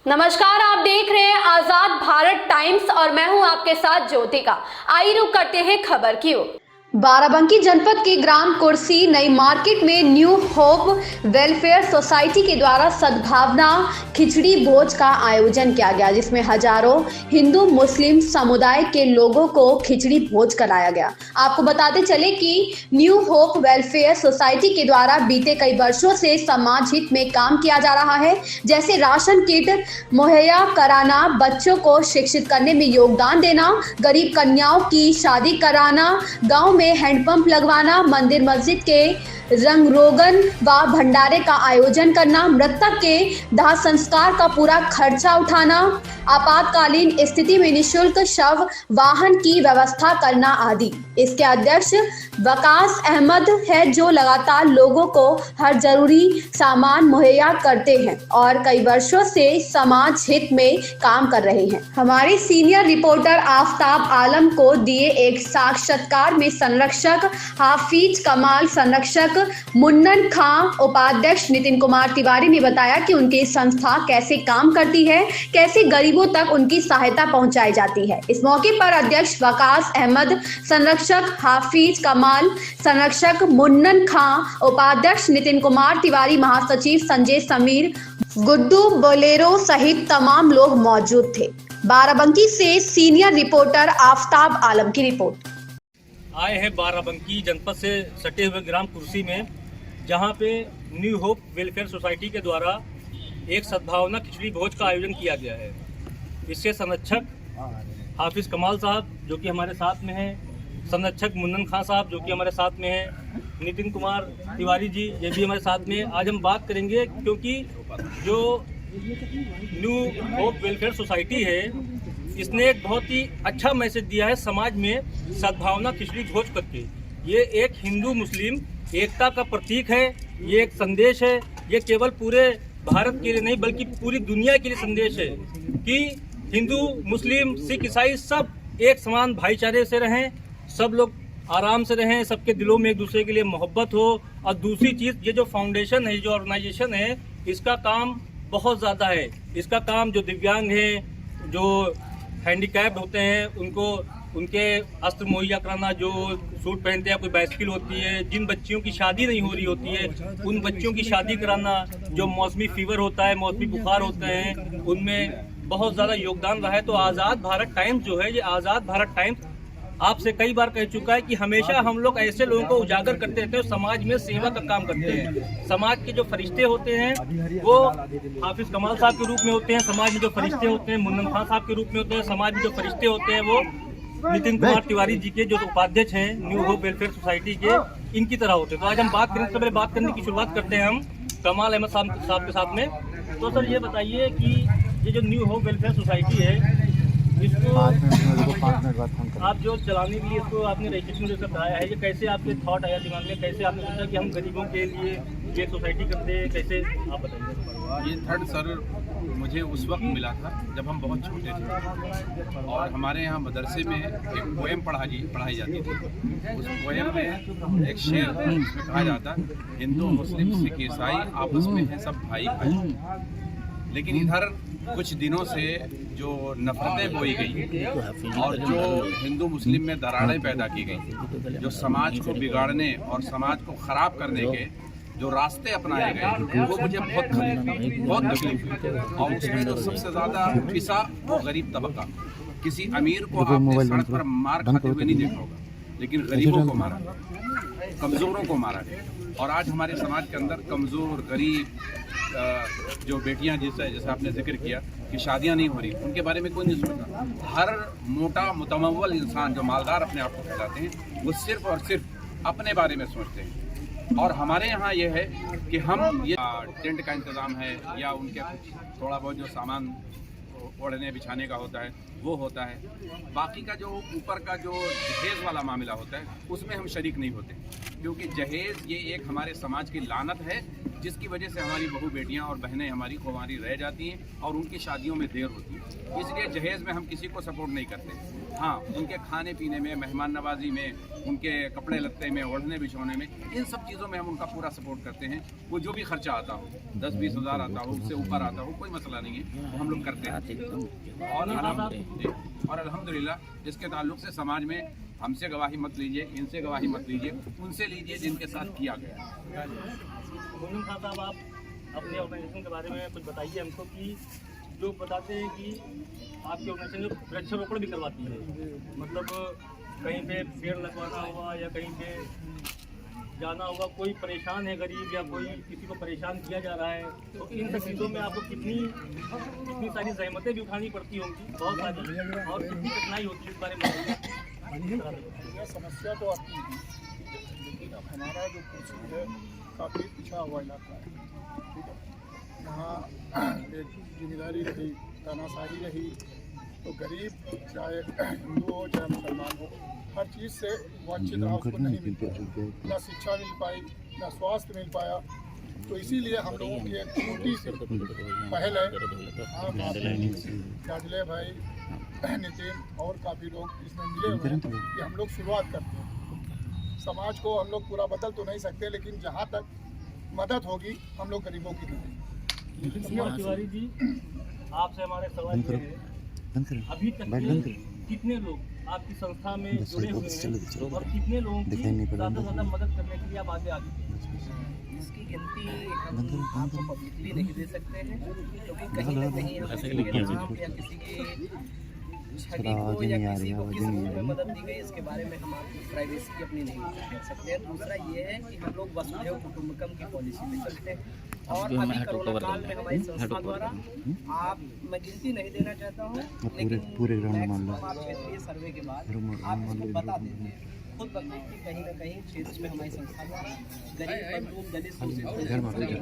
नमस्कार, आप देख रहे हैं आजाद भारत टाइम्स और मैं हूं आपके साथ ज्योतिका। आइए रुक करते हैं खबर की ओर। बाराबंकी जनपद के ग्राम कुर्सी नई मार्केट में न्यू होप वेलफेयर सोसाइटी के द्वारा सद्भावना खिचड़ी भोज का आयोजन किया गया, जिसमें हजारों हिंदू मुस्लिम समुदाय के लोगों को खिचड़ी भोज कराया गया। आपको बताते चले कि न्यू होप वेलफेयर सोसाइटी के द्वारा बीते कई वर्षों से समाज हित में काम किया जा रहा है, जैसे राशन किट मुहैया कराना, बच्चों को शिक्षित करने में योगदान देना, गरीब कन्याओं की शादी कराना, गांव में हैंडपंप लगवाना, मंदिर मस्जिद के रंग रोगन व भंडारे का आयोजन करना, मृतक के दाह संस्कार का पूरा खर्चा उठाना, आपातकालीन स्थिति में निःशुल्क शव वाहन की व्यवस्था करना आदि। इसके अध्यक्ष वकास अहमद है, जो लगातार लोगों को हर जरूरी सामान मुहैया करते हैं और कई वर्षों से समाज हित में काम कर रहे हैं। हमारे सीनियर रिपोर्टर आफ्ताब आलम को दिए एक साक्षात्कार में संरक्षक हाफिज कमाल, संरक्षक मुन्नन खां, उपाध्यक्ष नितिन कुमार तिवारी ने बताया कि उनकी संस्था कैसे काम करती है, कैसे गरीबों तक उनकी सहायता पहुंचाई जाती है। इस मौके पर अध्यक्ष वकास अहमद, संरक्षक हाफिज कमाल, संरक्षक मुन्नन खां, उपाध्यक्ष नितिन कुमार तिवारी, महासचिव संजय समीर, गुड्डू बोलेरो सहित तमाम लोग मौजूद थे। बाराबंकी से सीनियर रिपोर्टर आफ्ताब आलम की रिपोर्ट। आए हैं बाराबंकी जनपद से सटे हुए ग्राम कुर्सी में, जहां पे न्यू होप वेलफेयर सोसाइटी के द्वारा एक सद्भावना खिचड़ी भोज का आयोजन किया गया है। इससे संरक्षक हाफिज कमाल साहब जो कि हमारे साथ में हैं, संरक्षक मुन्नन खां साहब जो कि हमारे साथ में हैं, नितिन कुमार तिवारी जी ये भी हमारे साथ में हैं। आज हम बात करेंगे क्योंकि जो न्यू होप वेलफेयर सोसाइटी है, इसने एक बहुत ही अच्छा मैसेज दिया है समाज में सद्भावना खिचड़ी भोज करके। ये एक हिंदू मुस्लिम एकता का प्रतीक है, ये एक संदेश है। ये केवल पूरे भारत के लिए नहीं बल्कि पूरी दुनिया के लिए संदेश है कि हिंदू मुस्लिम सिख ईसाई सब एक समान भाईचारे से रहें, सब लोग आराम से रहें, सबके दिलों में एक दूसरे के लिए मोहब्बत हो। और दूसरी चीज़, ये जो फाउंडेशन है, जो ऑर्गेनाइजेशन है, इसका काम बहुत ज़्यादा है। इसका काम जो दिव्यांग हैं, जो हैंडीकैप्ड होते हैं, उनको उनके अस्त्र मुहैया कराना, जो सूट पहनते हैं, कोई बाइसिकल होती है, जिन बच्चियों की शादी नहीं हो रही होती है उन बच्चियों की शादी कराना, जो मौसमी फीवर होता है, मौसमी बुखार होते हैं, उनमें बहुत ज़्यादा योगदान रहा है। तो आज़ाद भारत टाइम्स जो है, ये आज़ाद भारत टाइम्स आपसे कई बार कह चुका है कि हमेशा हम लोग ऐसे लोगों को उजागर करते रहते हैं, समाज में सेवा का काम करते हैं। समाज के जो फरिश्ते होते हैं वो हाफिज कमाल साहब के रूप में होते हैं, समाज में जो फरिश्ते होते हैं मुन्नन खां साहब के रूप में होते हैं, समाज में जो फरिश्ते होते हैं वो नितिन कुमार तिवारी जी के जो उपाध्यक्ष हैं न्यू होप वेलफेयर सोसाइटी के, इनकी तरह होते हैं। तो आज हम बात करें, सबसे पहले बात करने की शुरुआत करते हैं हम कमाल अहमद साहब के साथ में। तो सर ये बताइए कि ये जो न्यू होप वेलफेयर सोसाइटी है, इसको आप जो चलाने के लिए इसको आपने रजिस्ट्रेशन जैसे कराया है, ये कैसे आपके थॉट आया दिमाग में, कैसे आपने सोचा कि हम गरीबों के लिए ये सोसाइटी करते हैं, कैसे आप बताइए। ये थर्ड सर मुझे उस वक्त मिला था जब हम बहुत छोटे थे और हमारे यहाँ मदरसे में एक पोएम पढ़ाई जाती थी। उस पोएम में एक शेर था जिसमें कहा जाता, हिंदू मुस्लिम सिख ईसाई आपस में हैं सब भाई भाई। लेकिन इधर कुछ दिनों से जो नफरतें बोई गई और जो हिंदू मुस्लिम में दरारें पैदा की गई, जो समाज को बिगाड़ने और समाज को ख़राब करने के जो रास्ते अपनाए गए, वो मुझे बहुत तकलीफ हुई। और उसमें जो सबसे ज़्यादा पिसा वो गरीब तबका। किसी अमीर को आपने सड़क पर मार खाते हुए नहीं देखा होगा, लेकिन गरीबों को मारा, कमज़ोरों को मारा गया। और आज हमारे समाज के अंदर कमज़ोर गरीब जो बेटियां, जैसे आपने जिक्र किया कि शादियां नहीं हो रही, उनके बारे में कोई नहीं सोचता। हर मोटा मुतमव्वल इंसान जो मालदार अपने आप को कहलाते हैं, वो सिर्फ और सिर्फ अपने बारे में सोचते हैं। और हमारे यहाँ ये है कि हम ये टेंट का इंतज़ाम है या उनके थोड़ा बहुत जो सामान ओढ़ने बिछाने का होता है वो होता है। बाकी का जो ऊपर का जो जहेज़ वाला मामला होता है उसमें हम शरीक नहीं होते, क्योंकि जहेज़ ये एक हमारे समाज की लानत है, जिसकी वजह से हमारी बहू बेटियां और बहनें हमारी कुंवारी रह जाती हैं और उनकी शादियों में देर होती है। इसलिए जहेज़ में हम किसी को सपोर्ट नहीं करते। हाँ, उनके खाने पीने में, मेहमान नवाजी में, उनके कपड़े लत्ते में, ओढ़ने बिछोने में, इन सब चीज़ों में हम उनका पूरा सपोर्ट करते हैं। वो जो भी खर्चा आता हो, 10-20 हज़ार आता हो, उससे ऊपर आता हो, कोई मसला नहीं है, वो हम लोग करते हैं। और अल्हम्दुलिल्लाह इसके ताल्लुक से समाज में हमसे गवाही मत लीजिए, इनसे गवाही मत लीजिए, उनसे लीजिए जिनके साथ किया गया है। मोमिन खान साहब, आप अपने ऑर्गेनाइजेशन के बारे में कुछ बताइए हमको कि जो बताते हैं कि आपकी ऑर्गेनाइजेशन जो वृक्षारोपण भी करवाती है, मतलब कहीं पे पेड़ लगवाना हुआ या कहीं पे जाना होगा, कोई परेशान है गरीब या कोई किसी को परेशान किया जा रहा है, तो इन सब चीज़ों में आपको कितनी सारी जहमतें भी उठानी पड़ती होंगी, बहुत सारी, और कितनी कठिनाई होती है, इस बारे में बताइए। यह समस्या तो आती है, लेकिन अब हमारा जो कुर्सी है काफ़ी पिछड़ा हुआ इलाका है, ठीक है। यहाँ एक जिम्मेदारी रही, तानाशाही रही, तो गरीब चाहे हिंदू हो चाहे मुसलमान हो, हर चीज़ से वंचित रहा, उसको नहीं मिल पाया, ना शिक्षा मिल पाई, ना स्वास्थ्य मिल पाया। तो इसीलिए हम लोगों की एक छोटी सी पहल है, लाडले भाई, नितिन और काफ़ी लोग इसमें मिले हुए हैं कि हम लोग शुरुआत करते हैं। समाज को हम लोग पूरा बदल तो नहीं सकते, लेकिन जहाँ तक मदद होगी हम लोग गरीबों की करेंगे। नितिन कुमार तिवारी जी, आपसे हमारे सवाल ये है, अभी तक के कितने लोग आपकी संस्था में जुड़े हुए हैं और कितने लोगों की ज़्यादा से ज़्यादा मदद करने के लिए आप आगे आ गए? इसकी गिनती हम आपको पब्लिकली नहीं दे सकते हैं, क्योंकि कहीं ना कहीं हम किसी के नाम या किसी की छवि को या किसी को किस रूप में मदद दी गई, इसके बारे में हम आपकी प्राइवेसी अपनी नहीं कह सकते हैं। दूसरा ये है कि हम लोग वसुधैव कुटुंबकम की पॉलिसी पे चलते हैं, और अभी कोरोना काल में हमारी संस्था द्वारा मैं गिनती नहीं देना चाहता हूँ, लेकिन मैक्सिमम आप क्षेत्रीय सर्वे के बाद आप इसको बता देते हैं खुद बता कि कहीं ना कहीं क्षेत्र में हमारी संस्था द्वारा गरीब मजदूर दलित शोषित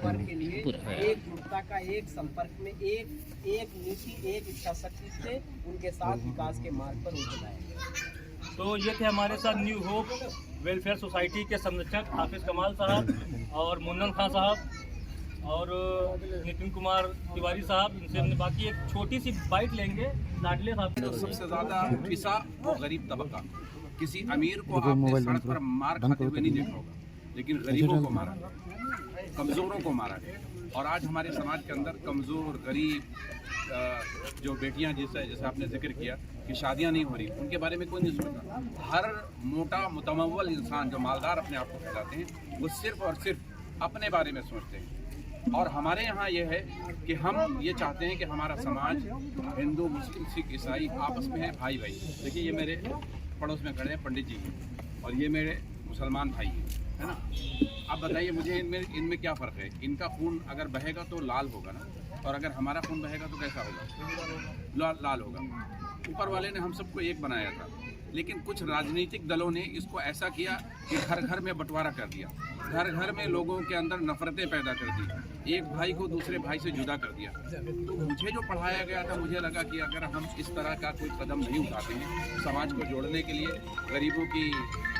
वर्ग के लिए एकजुटता का, एक संपर्क में एक नीति, एक इच्छा शक्ति से उनके साथ विकास के मार्ग पर उनको लाया गया। तो ये थे हमारे साथ न्यू होप वेलफेयर सोसाइटी के संरक्षक हाफिज कमाल साहब और मुन्नन खान साहब और नितिन कुमार तिवारी साहब। इनसे हमने बाकी एक छोटी सी बाइट लेंगे लाडले साहब। तो सबसे ज़्यादा पिसा वो गरीब तबका, किसी अमीर को आपने सड़क पर मार खाते हुए नहीं देखा होगा, लेकिन गरीबों को मारा, कमज़ोरों को मारा गया। और आज हमारे समाज के अंदर कमज़ोर, गरीब, जो बेटियां जैसे आपने जिक्र किया कि शादियां नहीं हो रही, उनके बारे में कोई नहीं सोचता। हर मोटा मुतमव्वल इंसान जो मालदार अपने आप को कहलाते हैं, वो सिर्फ और सिर्फ अपने बारे में सोचते हैं। और हमारे यहाँ ये है कि हम ये चाहते हैं कि हमारा समाज, हिंदू, मुस्लिम, सिख, ईसाई आपस में है भाई भाई। देखिए, ये मेरे पड़ोस में खड़े हैं पंडित जी और ये मेरे मुसलमान भाई हैं, है ना। अब बताइए मुझे इनमें क्या फ़र्क है? इनका खून अगर बहेगा तो लाल होगा ना, और अगर हमारा खून बहेगा तो कैसा होगा? लाल होगा। ऊपर वाले ने हम सबको एक बनाया था, लेकिन कुछ राजनीतिक दलों ने इसको ऐसा किया कि घर घर में बंटवारा कर दिया, घर घर में लोगों के अंदर नफरतें पैदा कर दी, एक भाई को दूसरे भाई से जुदा कर दिया। तो मुझे जो पढ़ाया गया था, मुझे लगा कि अगर हम इस तरह का कोई कदम नहीं उठाते हैं समाज को जोड़ने के लिए, गरीबों की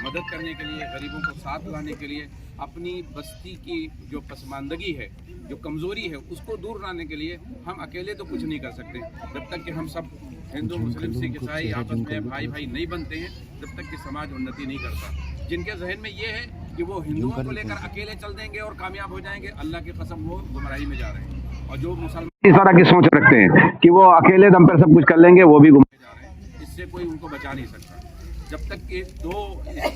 मदद करने के लिए, गरीबों को साथ लाने के लिए, अपनी बस्ती की जो पसमानदगी है, जो कमज़ोरी है, उसको दूर लाने के लिए हम अकेले तो कुछ नहीं कर सकते। जब तक कि हम सब हिंदू, मुस्लिम, सिख, ईसाई आपस में भाई भाई नहीं बनते हैं, जब तक कि समाज उन्नति नहीं करता। जिनके जहन में ये है कि वो हिंदुओं को लेकर अकेले चल देंगे और कामयाब हो जाएंगे, अल्लाह की कसम वो गुमराही में जा रहे हैं। और जो मुसलमान इस तरह की सोच रखते हैं कि वो अकेले दम पर सब कुछ कर लेंगे, वो भी गुमराही जा रहे हैं। इससे कोई उनको बचा नहीं सकता। जब तक कि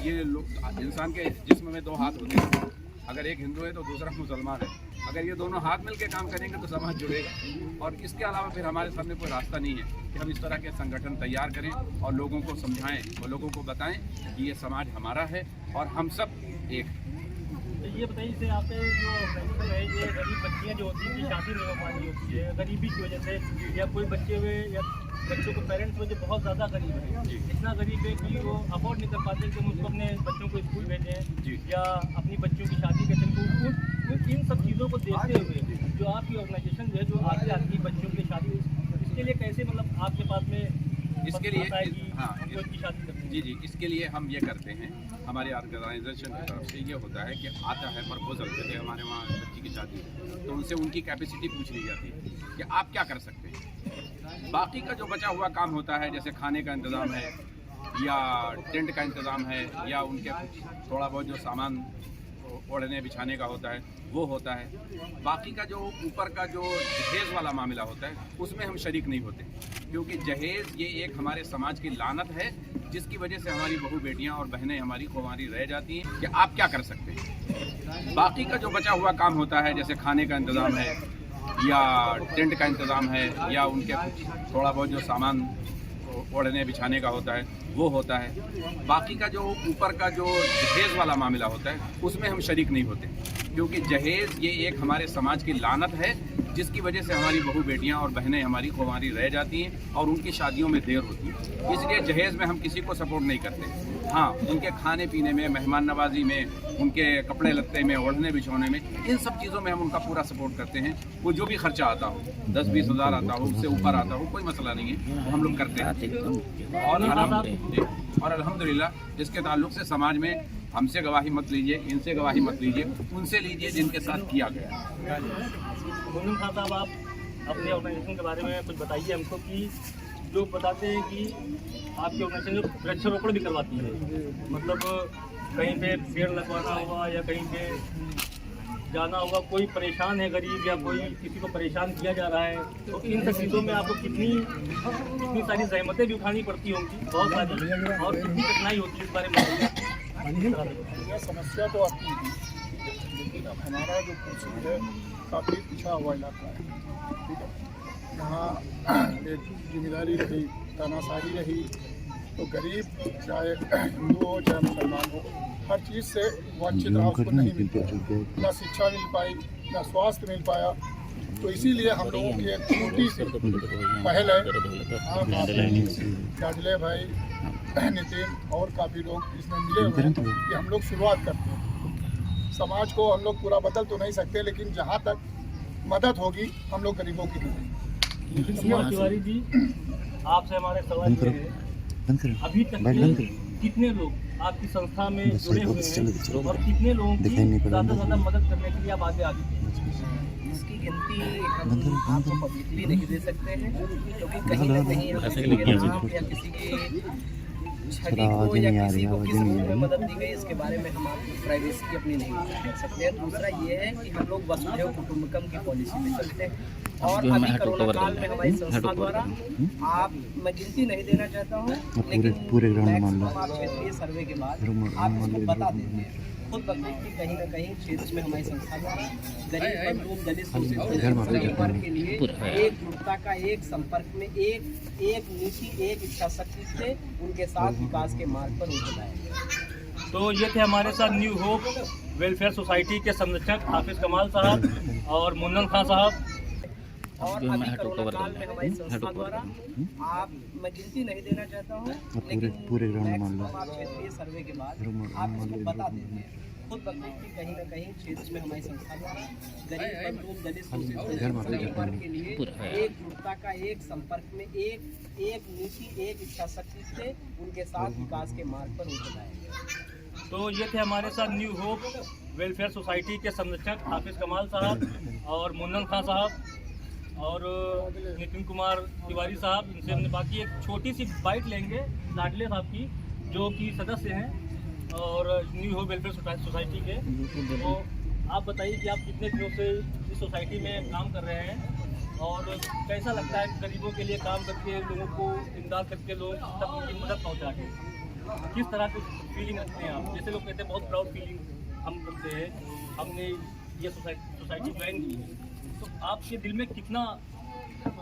ये लोग, इंसान के जिस्म में दो हाथ होते हैं, अगर एक हिंदू है तो दूसरा मुसलमान है, अगर ये दोनों हाथ मिल के काम करेंगे तो समाज जुड़ेगा। और इसके अलावा फिर हमारे सामने कोई रास्ता नहीं है कि हम इस तरह के संगठन तैयार करें और लोगों को समझाएं और लोगों को बताएं कि ये समाज हमारा है और हम सब एक। तो ये बताइए, जैसे आप जो है, ये गरीब बच्चियाँ जो होती हैं, शादी नहीं हो पानी होती है गरीबी की वजह से, या कोई बच्चे हुए या बच्चों को पेरेंट्स हुए जो बहुत ज़्यादा गरीब है, इतना गरीब है कि वो अफोर्ड नहीं कर पाते कि हम उसको अपने बच्चों को स्कूल भेजें या अपनी बच्चियों की शादी करें। तो इन सब चीज़ों को देखते हुए जो आपकी ऑर्गेनाइजेशन है, जो आगे आती है बच्चों की शादी, इसके लिए कैसे, मतलब आपके पास में इसके लिए हाँ, शादी जी, इसके लिए हम ये करते हैं, हमारे ऑर्गेनाइजेशन की तरफ से ये होता है कि आता है प्रपोजल, जैसे हमारे वहाँ बच्ची की शादी, तो उनसे उनकी कैपेसिटी पूछ ली जाती है कि आप क्या कर सकते हैं। बाकी का जो बचा हुआ काम होता है, जैसे खाने का इंतज़ाम है या टेंट का इंतज़ाम है या उनके थोड़ा बहुत जो सामान ओढ़ने बिछाने का होता है वो होता है। बाकी का जो ऊपर का जो जहेज़ वाला मामला होता है उसमें हम शरीक नहीं होते, क्योंकि जहेज़ ये एक हमारे समाज की लानत है जिसकी वजह से हमारी बहू बेटियां और बहनें हमारी कुंवारी रह जाती हैं कि आप क्या कर सकते हैं। बाकी का जो बचा हुआ काम होता है, जैसे खाने का इंतज़ाम है या टेंट का इंतज़ाम है या उनके थोड़ा बहुत जो सामान ओढ़ने बिछाने का होता है वो होता है। बाकी का जो ऊपर का जो जहेज़ वाला मामला होता है उसमें हम शरीक नहीं होते, क्योंकि जहेज़ ये एक हमारे समाज की लानत है जिसकी वजह से हमारी बहू बेटियां और बहनें हमारी कुंवारी रह जाती हैं और उनकी शादियों में देर होती है। इसलिए जहेज़ में हम किसी को सपोर्ट नहीं करते। हाँ, उनके खाने पीने में, मेहमान नवाजी में, उनके कपड़े लत्ते में, ओढ़ने बिछोने में, इन सब चीज़ों में हम उनका पूरा सपोर्ट करते हैं। वो जो भी खर्चा आता हो, 10-20 हज़ार आता हो, उससे ऊपर आता हो, कोई मसला नहीं है, वो हम लोग करते हैं। और अल्हम्दुलिल्लाह इसके ताल्लुक से समाज में हमसे गवाही मत लीजिए, इनसे गवाही मत लीजिए, उनसे लीजिए जिनके साथ किया गया। मुन्नन खान साहब, आप अपने ऑर्गेनाइजेशन के बारे में कुछ बताइए हमको कि जो बताते हैं कि आपकी ऑर्गेनाइजेशन जो वृक्षारोपण भी करवाती है, मतलब कहीं पे पेड़ लगवाना हुआ या कहीं पे जाना होगा, कोई परेशान है गरीब या कोई किसी को परेशान किया जा रहा है, तो इन सब चीज़ों में आपको कितनी सारी जहमतें भी उठानी पड़ती होंगी, बहुत सारी, और कितनी कठिनाई होती है इस बारे में। यह समस्या तो आती है, लेकिन अब हमारा जो कुर्सी है काफ़ी पिछड़ा हुआ इलाका है, ठीक है। यहाँ एक जिम्मेदारी रही, तानाशाही रही, तो गरीब चाहे हिंदू हो चाहे मुसलमान हो, हर चीज़ से वंचित रहा, उसको नहीं मिल पाया, ना शिक्षा मिल पाई, ना स्वास्थ्य मिल पाया। तो इसीलिए हम लोगों की एक छोटी सी पहल है, काजले भाई, नितिन और काफ़ी लोग इसमें मिले हुए हैं कि हम लोग शुरुआत करते हैं। समाज को हम लोग पूरा बदल तो नहीं सकते, लेकिन जहाँ तक मदद होगी हम लोग गरीबों की देंगे। तिवारी जी, आपसे हमारे सवाल ये है, अभी तक के कितने लोग आपकी संस्था में जुड़े हुए हैं और कितने लोगों की ज़्यादा से ज़्यादा मदद करने के लिए आप आगे इसकी गिनती हम आपको पब्लिकली नहीं दे सकते हैं, क्योंकि कहीं ना कहीं हम किसी के नाम या किसी के छवि को या किसी को किस रूप में मदद दी गई इसके बारे में हम आपको प्राइवेसी अपनी नहीं कर सकते हैं। दूसरा ये है कि हम लोग वसुधैव कुटुंबकम की पॉलिसी में चलते हैं और अभी कोरोना काल में हमारी संस्था द्वारा मैं गिनती नहीं देना चाहता हूँ, लेकिन मैक्सिमम आप क्षेत्रीय सर्वे के बाद आप इसको बता देते हैं खुद बदले कि कहीं ना कहीं क्षेत्र में हमारी संस्था द्वारा गरीब मजलूम दलित परिवार के लिए एकजुटता का, एक संपर्क में, एक नीति, एक इच्छा शक्ति से उनके साथ विकास के मार्ग पर उनको लाया गया। तो ये थे हमारे साथ न्यू होप वेलफेयर सोसाइटी के संरक्षक हाफिज कमाल साहब और मुन्नन खान साहब। और अभी कोरोना काल में हमारी संस्था द्वारा मैं गिनती नहीं देना चाहता हूँ, लेकिन मैक्सिमम आप क्षेत्रीय सर्वे के बाद आप इसको बता देते हैं खुद बदले कि कहीं ना कहीं क्षेत्र में हमारी संस्था द्वारा गरीब मजलूम दलित परिवार के लिए एकजुटता का, एक संपर्क में, एक नीति, एक इच्छा शक्ति से उनके साथ विकास के मार्ग पर उनको लाया गया। तो ये थे हमारे साथ न्यू होप वेलफेयर सोसाइटी के संरक्षक हाफिज कमाल साहब और मुन्नन खान साहब और नितिन कुमार तिवारी साहब। इनसे हमने बाकी एक छोटी सी बाइट लेंगे लाडले साहब की, जो कि सदस्य हैं और न्यू होप वेलफेयर सोसाइटी के। तो आप बताइए कि आप कितने दिनों से इस सोसाइटी में काम कर रहे हैं और कैसा लगता है गरीबों के लिए काम करके, लोगों को इमदाद करके, लोग तक उनकी मदद पहुँचा के, किस तरह की फीलिंग रखते हैं आप? जैसे लोग कहते हैं बहुत प्राउड फीलिंग हम करते हैं, हमने ये सोसाइटी ज्वाइन की है, तो आपके दिल में कितना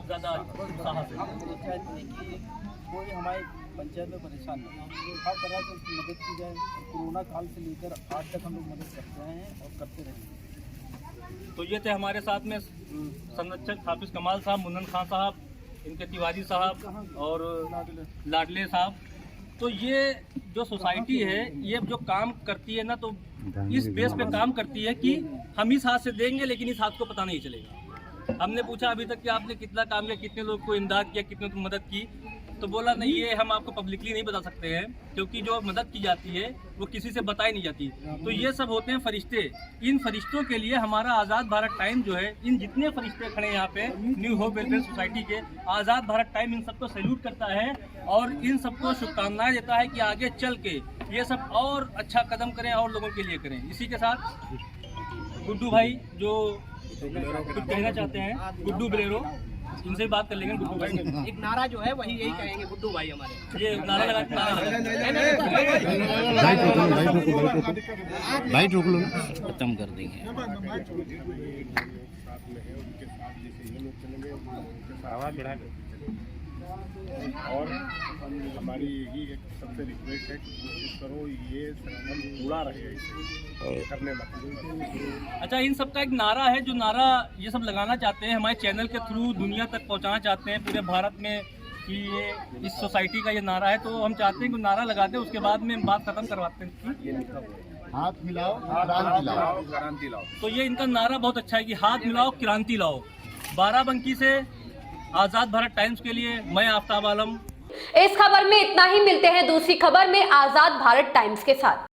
ज़्यादा उत्साह है? हम चाहते हैं कि कोई हमारे पंचायत में परेशान नहीं, हर तरह से उसकी मदद की जाए। कोरोना काल से लेकर आज तक हम लोग मदद करते रहे हैं और करते रहेंगे। तो ये थे हमारे साथ में संरक्षक हाफिज कमाल साहब, मुन्नन खान साहब, इनके तिवारी साहब और लाडले साहब। तो ये जो सोसाइटी है ये जो काम करती है ना, तो इस बेस पे काम करती है कि हम इस हाथ से देंगे लेकिन इस हाथ को पता नहीं चलेगा। हमने पूछा अभी तक कि आपने कितना काम किया, कितने लोग को इमदाद किया, कितने को मदद की, तो बोला नहीं, ये हम आपको पब्लिकली नहीं बता सकते हैं, क्योंकि जो मदद की जाती है वो किसी से बताई नहीं जाती। तो ये सब होते हैं फरिश्ते। इन फरिश्तों के लिए हमारा आज़ाद भारत टाइम जो है, इन जितने फरिश्ते खड़े हैं यहाँ पे न्यू होप वेलफेयर सोसाइटी के, आज़ाद भारत टाइम इन सबको सैल्यूट करता है और इन सबको शुभकामनाएं देता है कि आगे चल के ये सब और अच्छा कदम करें और लोगों के लिए करें। इसी के साथ गुड्डू भाई जो कुछ कहना चाहते हैं, गुड्डू बलेरो, इनसे बात कर लेंगे। गुड्डू भाई एक नारा जो है वही यही कहेंगे गुड्डू भाई हमारे। ये नारा लगा भाई रोक लो, खत्म कर देंगे। और हमारी यही एक सबसे रिक्वेस्ट है कि कोशिश करो ये संगठन जुड़ा रहे इसे करने में। अच्छा, इन सब का एक नारा है, जो नारा ये सब लगाना चाहते हैं हमारे चैनल के थ्रू दुनिया तक पहुंचाना चाहते हैं पूरे भारत में कि ये इस सोसाइटी का ये नारा है। तो हम चाहते हैं कि नारा लगा दें, उसके बाद में बात खत्म करवाते हैं। हाथ मिलाओ, क्रांति लाओ। तो ये इनका नारा बहुत अच्छा है कि हाथ मिलाओ क्रांति लाओ। बाराबंकी से आज़ाद भारत टाइम्स के लिए मैं आफ्ताब आलम। इस खबर में इतना ही। मिलते हैं दूसरी खबर में आज़ाद भारत टाइम्स के साथ।